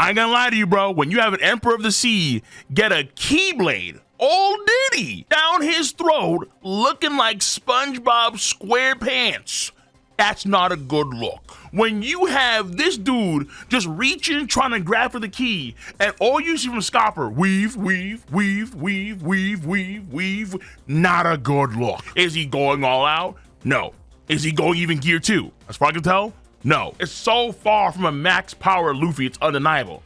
I ain't gonna lie to you, bro. When you have an Emperor of the Sea get a Keyblade, old Diddy, down his throat, looking like SpongeBob SquarePants, that's not a good look. When you have this dude just reaching, trying to grab for the key, and all you see from Scopper, weave, not a good look. Is he going all out? No. Is he going even gear 2? As far as I can tell, no. It's so far from a max power Luffy, it's undeniable.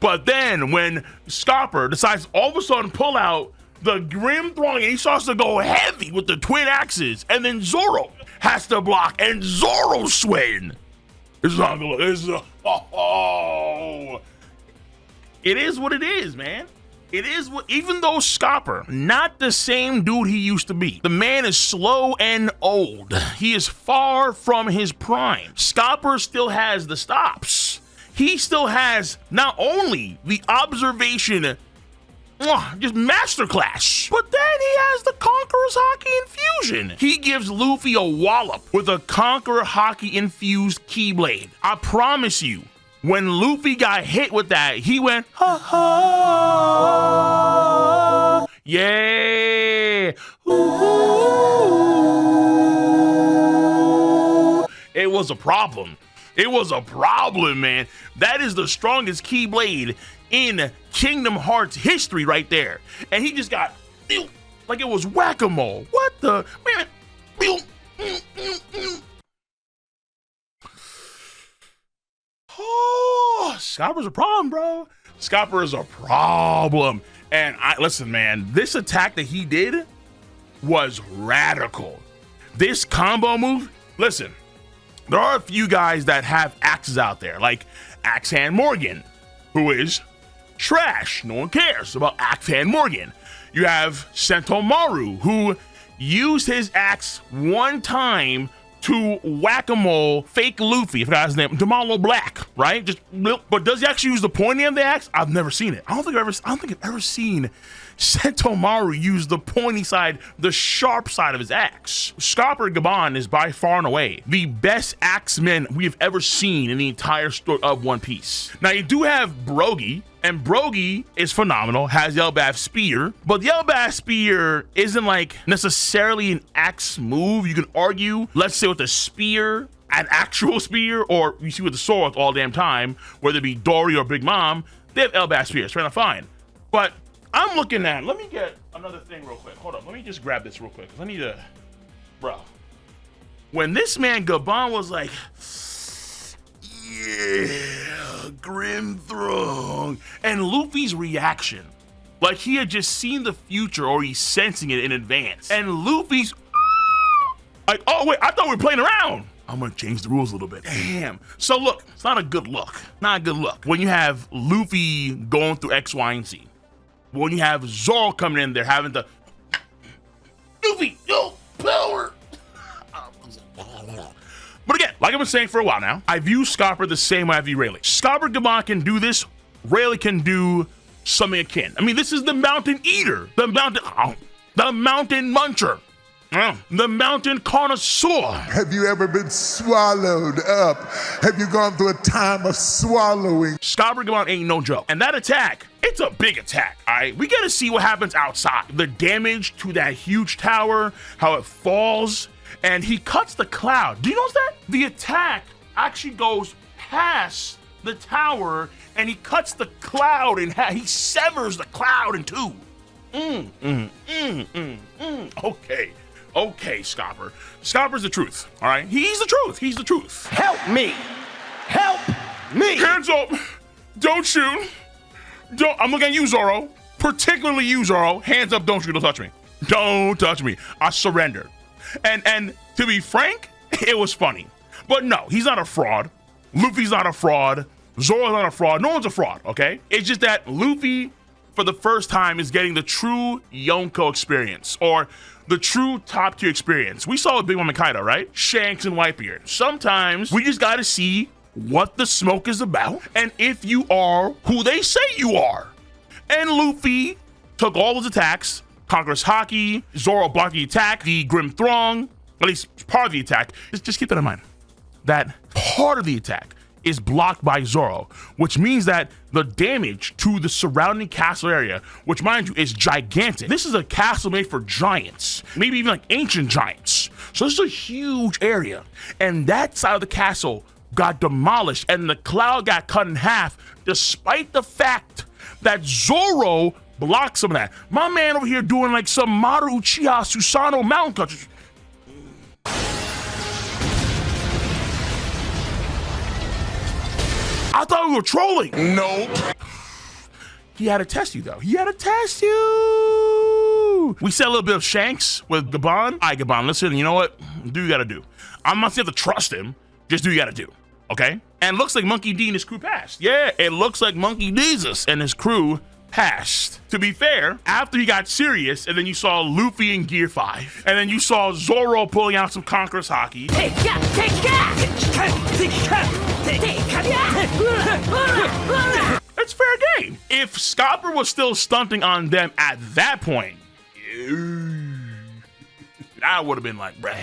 But then when Scopper decides all of a sudden pull out the Grim Throng and he starts to go heavy with the twin axes, and then Zoro has to block, and Zoro's swaying. It's not gonna look. It is what it is, man. It is what, even though Scopper, not the same dude he used to be. The man is slow and old. He is far from his prime. Scopper still has the stops. He still has not only the observation, just masterclass, but then he has the Conqueror's Haki infusion. He gives Luffy a wallop with a Conqueror Haki infused Keyblade. I promise you, when Luffy got hit with that, he went, ha ha, yeah. Ooh. It was a problem. It was a problem, man. That is the strongest Keyblade in Kingdom Hearts history right there. And he just got, like it was whack-a-mole. What the, man? Oh, Scopper's a problem, bro. Scopper is a problem. And listen, man, this attack that he did was radical. This combo move, listen, there are a few guys that have axes out there, like Axe Hand Morgan, who is trash. No one cares about Axe Hand Morgan. You have Sentomaru, who used his axe one time to whack-a-mole fake Luffy, I forgot his name, Damalo Black, right? But does he actually use the pointy end of the axe? I've never seen it. I don't think I've ever seen Sentomaru use the pointy side, the sharp side of his axe. Scopper Gaban is by far and away the best axeman we've ever seen in the entire story of One Piece. Now you do have Brogy, and Brogy is phenomenal, has the Elbaf Spear, but the Elbaf Spear isn't like necessarily an axe move. You can argue, let's say with a spear, an actual spear, or you see with the sword all damn time, whether it be Dory or Big Mom, they have Elbaf Spears, fair enough, fine. But I'm looking at, let me get another thing real quick. Hold up, let me just grab this real quick, because I need to, bro. When this man Gaban was like, yeah, Grim Throng, and Luffy's reaction, like he had just seen the future or he's sensing it in advance. And Luffy's like, oh wait, I thought we were playing around. I'm gonna change the rules a little bit. Damn. So look, it's not a good look. Not a good look. When you have Luffy going through X, Y, and Z. When you have Zoro coming in there having to, Luffy, yo, power. But again, like I've been saying for a while now, I view Scopper the same way I view Rayleigh. Scopper Gaban can do this. Rayleigh can do something akin. I mean, this is the Mountain Eater, the Mountain Muncher, the Mountain Connoisseur. Have you ever been swallowed up? Have you gone through a time of swallowing? Scopper Gaban ain't no joke. And that attack, it's a big attack, all right? We gotta see what happens outside. The damage to that huge tower, how it falls, and he cuts the cloud. Do you notice that? The attack actually goes past the tower and he cuts the cloud in half. He severs the cloud in two. Okay, Scopper. Scopper's the truth, all right? He's the truth. He's the truth. Help me. Help me. Hands up. Don't shoot. I'm looking at you, Zoro. Particularly you, Zoro. Hands up, don't shoot, don't touch me. Don't touch me. I surrender. And to be frank, it was funny. But no, he's not a fraud. Luffy's not a fraud. Zoro's not a fraud. No one's a fraud, okay? It's just that Luffy, for the first time, is getting the true Yonko experience, or the true top tier experience. We saw with Big Mom and Kaido, right? Shanks and Whitebeard. Sometimes we just gotta see what the smoke is about, and if you are who they say you are. And Luffy took all his attacks, Conqueror's Haki, Zoro blocked the attack, the Grim Throng, at least part of the attack. Just keep that in mind. That part of the attack is blocked by Zoro, which means that the damage to the surrounding castle area, which mind you is gigantic. This is a castle made for giants, maybe even like ancient giants. So this is a huge area, and that side of the castle got demolished and the cloud got cut in half, despite the fact that Zoro blocked some of that. My man over here doing like some Maru Uchiha Susanoo mountain cut. I thought we were trolling. Nope. He had to test you though. He had to test you. We said a little bit of Shanks with Gabon. All right, Gabon, listen, you know what? Do what you gotta do. I'm not saying to trust him. Just do what you gotta do, okay? And it looks like Monkey D and his crew passed. Yeah, it looks like Monkey Jesus and his crew passed. To be fair, after he got serious, and then you saw Luffy in Gear 5, and then you saw Zoro pulling out some Conqueror's Haki. It's fair game. If Scopper was still stunting on them at that point, I would have been like, bruh.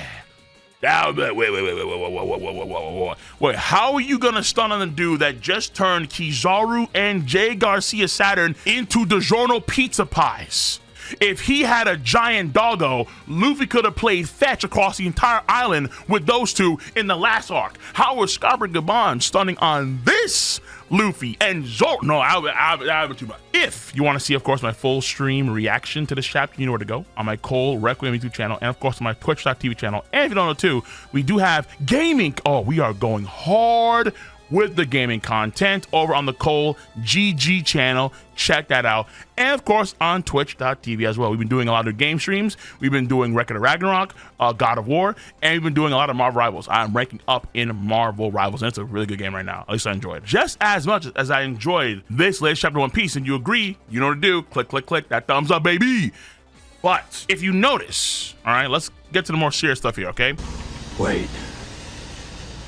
Wait, how are you gonna stun on the dude that just turned Kizaru and Jay Garcia Saturn into DiGiorno pizza pies? If he had a giant doggo, Luffy could have played fetch across the entire island with those two in the last arc. How was Scopper Gabon stunning on this Luffy and Zoro? No, I would too much. If you want to see, of course, my full stream reaction to this chapter, you know where to go. On my Cole Requiem YouTube channel, and of course on my Twitch.tv channel. And if you don't know too, we do have gaming. Oh, we are going hard with the gaming content over on the Cole GG channel. Check that out. And of course on Twitch.tv as well. We've been doing a lot of game streams. We've been doing Record of Ragnarok, God of War, and we've been doing a lot of Marvel Rivals. I'm ranking up in Marvel Rivals, and it's a really good game right now. At least I enjoyed it. Just as much as I enjoyed this latest chapter of One Piece, and you agree, you know what to do. Click, click, click that thumbs up, baby. But if you notice, all right, let's get to the more serious stuff here, okay? Wait.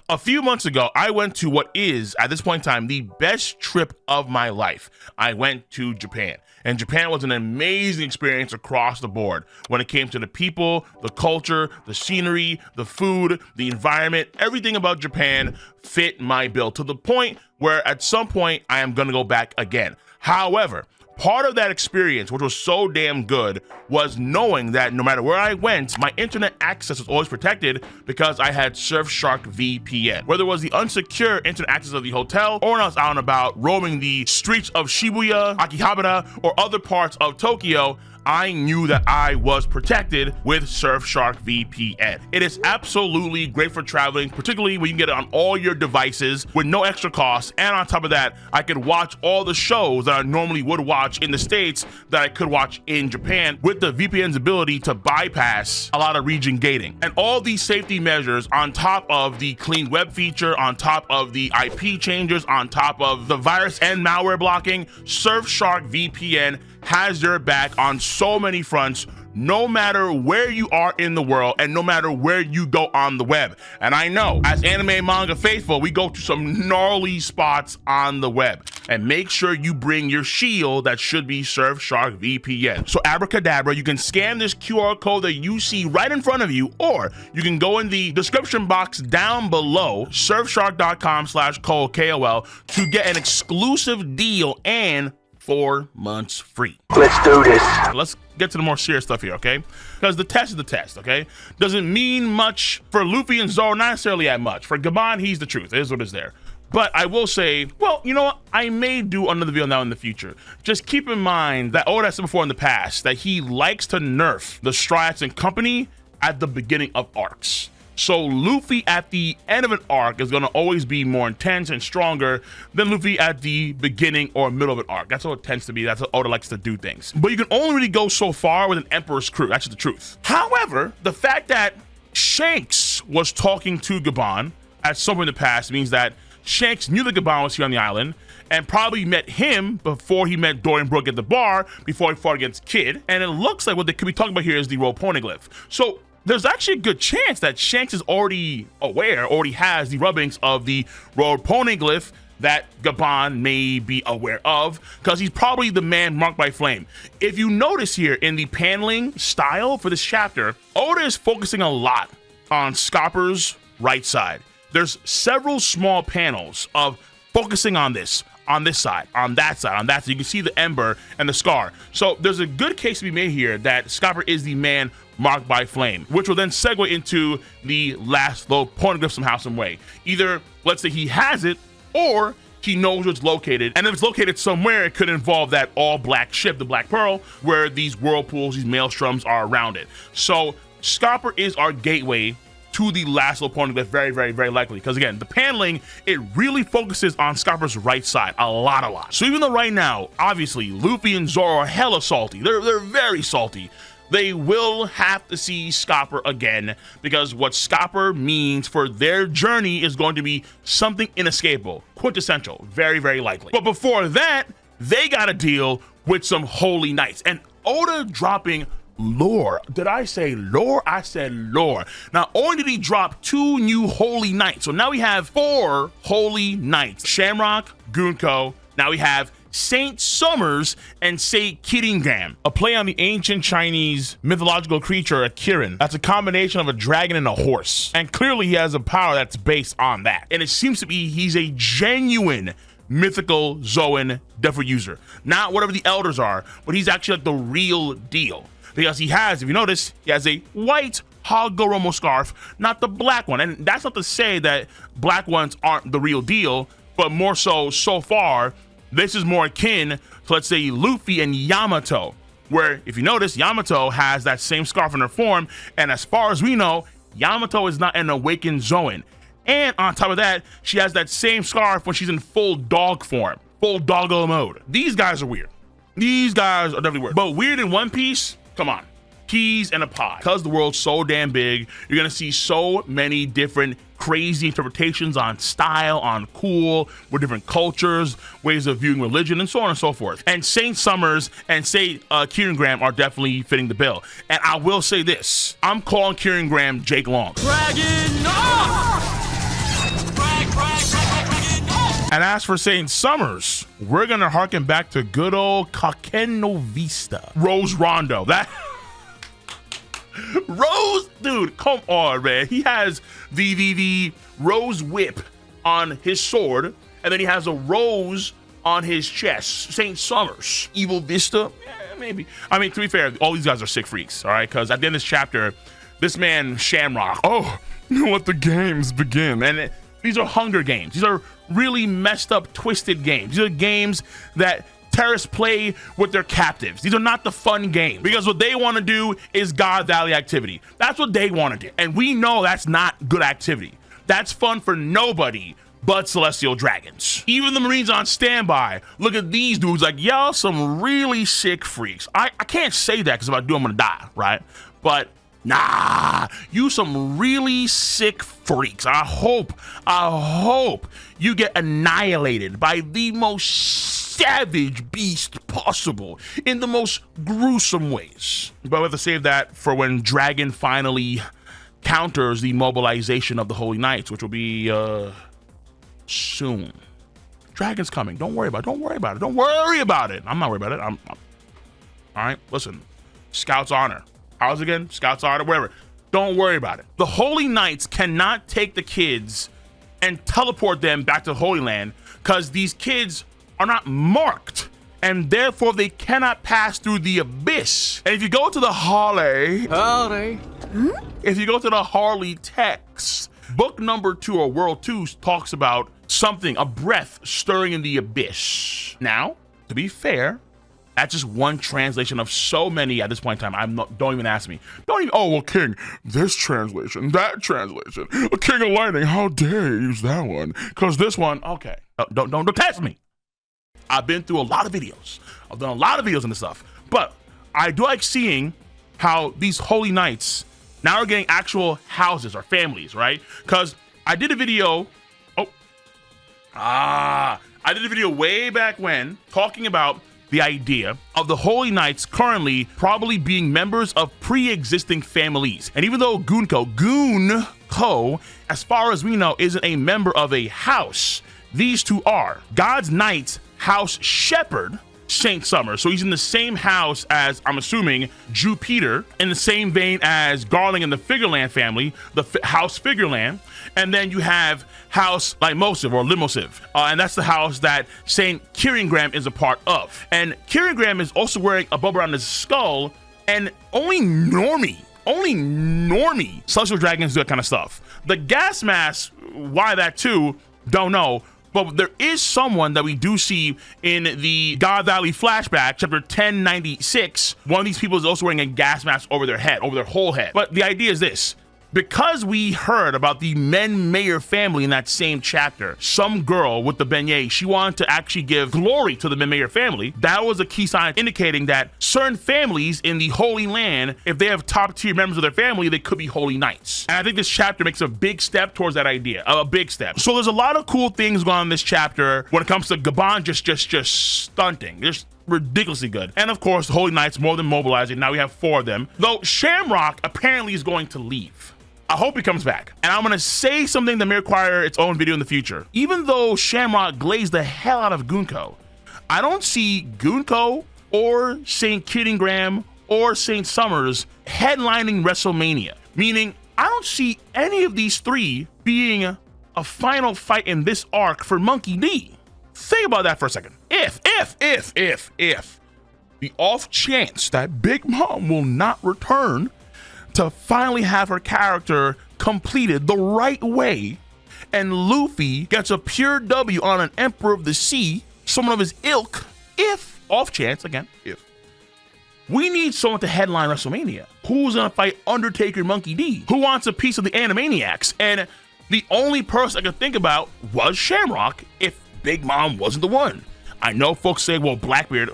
A few months ago, I went to what is, at this point in time, the best trip of my life. I went to Japan. And Japan was an amazing experience across the board when it came to the people, the culture, the scenery, the food, the environment. Everything about Japan fit my bill to the point where at some point I am going to go back again. However, part of that experience, which was so damn good, was knowing that no matter where I went, my internet access was always protected because I had Surfshark VPN. Whether it was the unsecure internet access of the hotel, or when I was out and about roaming the streets of Shibuya, Akihabara, or other parts of Tokyo, I knew that I was protected with Surfshark VPN. It is absolutely great for traveling, particularly when you can get it on all your devices with no extra cost. And on top of that, I could watch all the shows that I normally would watch in the States that I could watch in Japan with the VPN's ability to bypass a lot of region gating. And all these safety measures on top of the clean web feature, on top of the IP changes, on top of the virus and malware blocking, Surfshark VPN has your back on so many fronts, no matter where you are in the world and no matter where you go on the web. And I know, as anime and manga faithful, we go to some gnarly spots on the web. And make sure you bring your shield that should be Surfshark VPN. So abracadabra, you can scan this QR code that you see right in front of you, or you can go in the description box down below, surfshark.com/Cole, KOL, to get an exclusive deal and 4 months free. Let's do this. Let's get to the more serious stuff here, okay? Because the test is the test, okay? Doesn't mean much for Luffy and Zoro, not necessarily that much. For Gabon, he's the truth. It is what is there. But I will say, well, you know what? I may do another video now in the future. Just keep in mind that Oda said before in the past that he likes to nerf the Strats and company at the beginning of arcs. So Luffy at the end of an arc is going to always be more intense and stronger than Luffy at the beginning or middle of an arc. That's how it tends to be. That's how Oda likes to do things. But you can only really go so far with an Emperor's crew. That's just the truth. However, the fact that Shanks was talking to Gabon at some point in the past means that Shanks knew that Gabon was here on the island and probably met him before he met Dorian Brook at the bar, before he fought against Kid. And it looks like what they could be talking about here is the Royal Poneglyph. So there's actually a good chance that Shanks is already aware, already has the rubbings of the Royal Poneglyph that Gabon may be aware of, because he's probably the man marked by flame. If you notice here in the paneling style for this chapter, Oda is focusing a lot on Scopper's right side. There's several small panels of focusing on this, on this side, on that side, on that side. You can see the ember and the scar. So there's a good case to be made here that Scopper is the man marked by flame, which will then segue into the last little pornograph somehow, some way. Either, let's say he has it, or he knows where it's located. And if it's located somewhere, it could involve that all black ship, the Black Pearl, where these whirlpools, these maelstroms are around it. So Scopper is our gateway to the last little pornograph, very, very, very likely. Because again, the paneling, it really focuses on Scopper's right side a lot. So even though right now, obviously, Luffy and Zoro are hella salty, they're very salty, they will have to see Scopper again, because what Scopper means for their journey is going to be something inescapable, quintessential, very, very likely. But before that, they got to deal with some holy knights. And Oda dropping lore. Did I say lore? I said lore. Not only did he drop 2 new holy knights, so now we have 4 holy knights. Shamrock, Gunko, now we have Saint Summers and Saint Kiringram, a play on the ancient Chinese mythological creature, a Kirin. That's a combination of a dragon and a horse. And clearly he has a power that's based on that. And it seems to be he's a genuine mythical Zoan different user. Not whatever the elders are, but he's actually like the real deal. Because he has, if you notice, he has a white Hagoromo scarf, not the black one. And that's not to say that black ones aren't the real deal, but more so far, this is more akin to, let's say, Luffy and Yamato, where if you notice, Yamato has that same scarf in her form, and as far as we know, Yamato is not an awakened Zoan. And on top of that, she has that same scarf when she's in full dog form, full doggo mode. These guys are weird. These guys are definitely weird. But weird in One Piece, come on. Peas in a pod. Because the world's so damn big, you're gonna see so many different crazy interpretations on style, on cool, with different cultures, ways of viewing religion, and so on and so forth. And Saint Summers and Saint Kiringram are definitely fitting the bill. And I will say this, I'm calling Kiringram Jake Long. And as for Saint Summers, we're gonna harken back to good old Kakeno Vista. Rose Rondo. That Rose, dude, come on, man. He has the rose whip on his sword, and then he has a rose on his chest. Saint Summers. Evil Vista? Yeah, maybe. I mean, to be fair, all these guys are sick freaks, all right? Because at the end of this chapter, this man, Shamrock, let the games begin. And these are Hunger Games. These are really messed up, twisted games. These are games that terrorists play with their captives. These are not the fun games, because what they want to do is God Valley activity. That's what they want to do. And we know that's not good activity. That's fun for nobody but celestial dragons. Even the Marines on standby look at these dudes like, y'all some really sick freaks. I can't say that because if I do, I'm gonna die, right? But nah, you some really sick freaks. I hope you get annihilated by the most savage beast possible in the most gruesome ways. But we have to save that for when Dragon finally counters the mobilization of the Holy Knights, which will be soon. Dragon's coming. Don't worry about it. Don't worry about it. Don't worry about it. I'm not worried about it. I'm all right. Listen, Scout's honor. How's it again? Scout's honor, whatever. Don't worry about it. The Holy Knights cannot take the kids and teleport them back to the Holy Land because these kids are not marked, and therefore they cannot pass through the abyss. And if you go to the if you go to the Harley text, book number 2 or world 2 talks about something, a breath stirring in the abyss. Now, to be fair, that's just one translation of so many at this point in time. Don't even ask me. Don't even, oh, well, King, this translation, that translation. King of Lightning, how dare you use that one? Because this one, okay. Don't test me. I've been through a lot of videos. I've done a lot of videos on this stuff. But I do like seeing how these Holy Knights now are getting actual houses or families, right? Because I did a video, I did a video way back when talking about the idea of the Holy Knights currently probably being members of pre-existing families. And even though Gunko, as far as we know, isn't a member of a house, these two are. God's Knights House Shepherd, Saint Summer. So he's in the same house as, I'm assuming, Jupiter, in the same vein as Garling and the Figureland family, the House Figureland. And then you have House Lymosiv or Limosiv, and that's the house that Saint Kiringram is a part of. And Kiringram is also wearing a bubble around his skull, and only normie celestial dragons do that kind of stuff. The gas mask, why that too, don't know. But there is someone that we do see in the God Valley flashback, chapter 1096. One of these people is also wearing a gas mask over their head, over their whole head. But the idea is this. Because we heard about the Men Mayer family in that same chapter, some girl with the beignet, she wanted to actually give glory to the Men Mayer family. That was a key sign indicating that certain families in the Holy Land, if they have top tier members of their family, they could be holy knights. And I think this chapter makes a big step towards that idea, a big step. So there's a lot of cool things going on in this chapter when it comes to Gabon just stunting. Just ridiculously good. And of course, the Holy Knights more than mobilizing. Now we have 4 of them. Though Shamrock apparently is going to leave. I hope he comes back. And I'm gonna say something that may require its own video in the future. Even though Shamrock glazed the hell out of Gunko, I don't see Gunko or St. Kiringram or St. Summers headlining WrestleMania. Meaning, I don't see any of these 3 being a final fight in this arc for Monkey D. Think about that for a second. If the off chance that Big Mom will not return to finally have her character completed the right way, and Luffy gets a pure W on an Emperor of the Sea, someone of his ilk, if, off chance, again, if, we need someone to headline WrestleMania. Who's gonna fight Undertaker and Monkey D? Who wants a piece of the Animaniacs? And the only person I could think about was Shamrock if Big Mom wasn't the one. I know folks say, well, Blackbeard.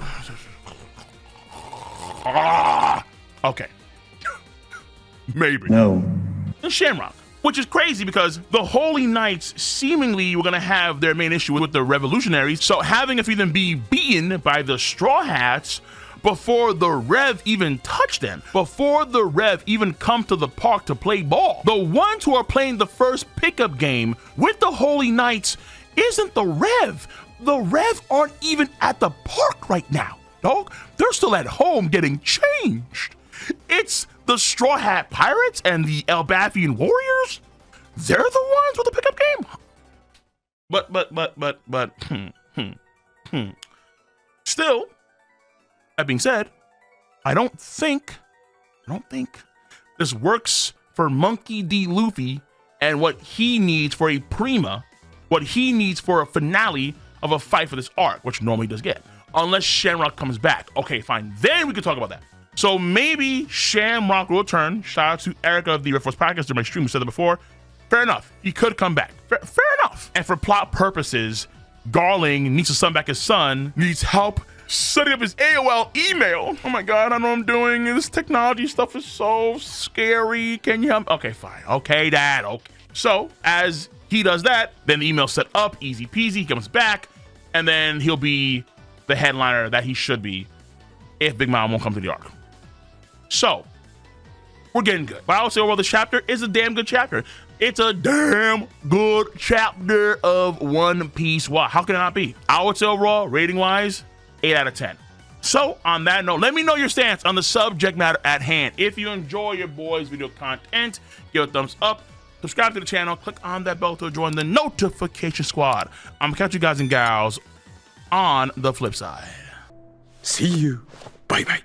Okay. Maybe. No. And Shamrock, which is crazy because the Holy Knights seemingly were going to have their main issue with the revolutionaries. So having a few of them be beaten by the Straw Hats before the Rev even touch them, before the Rev even come to the park to play ball. The ones who are playing the first pickup game with the Holy Knights isn't the Rev. The Rev aren't even at the park right now, dog. They're still at home getting changed. It's the Straw Hat Pirates and the Elbathian Warriors. They're the ones with the pickup game. But still, that being said, I don't think this works for Monkey D. Luffy and what he needs for a prima, what he needs for a finale of a fight for this arc, which normally does get, unless Shamrock comes back. Okay, fine. Then we can talk about that. So maybe Shamrock will return. Shout out to Erica of the Red Force Podcast during my stream who said that before. Fair enough. He could come back. Fair enough. And for plot purposes, Garling needs to summon back his son, needs help setting up his AOL email. Oh my God, I know what I'm doing. This technology stuff is so scary. Can you help? Okay, fine. Okay, Dad. Okay. So as he does that, then the email's set up, easy peasy. He comes back, and then he'll be the headliner that he should be if Big Mom won't come to the arc. So, we're getting good. But I would say overall, this chapter is a damn good chapter. It's a damn good chapter of One Piece. Wow, how can it not be? I would say overall, rating-wise, 8 out of 10. So, on that note, let me know your stance on the subject matter at hand. If you enjoy your boys' video content, give it a thumbs up, subscribe to the channel, click on that bell to join the notification squad. I'm gonna catch you guys and gals on the flip side. See you. Bye-bye.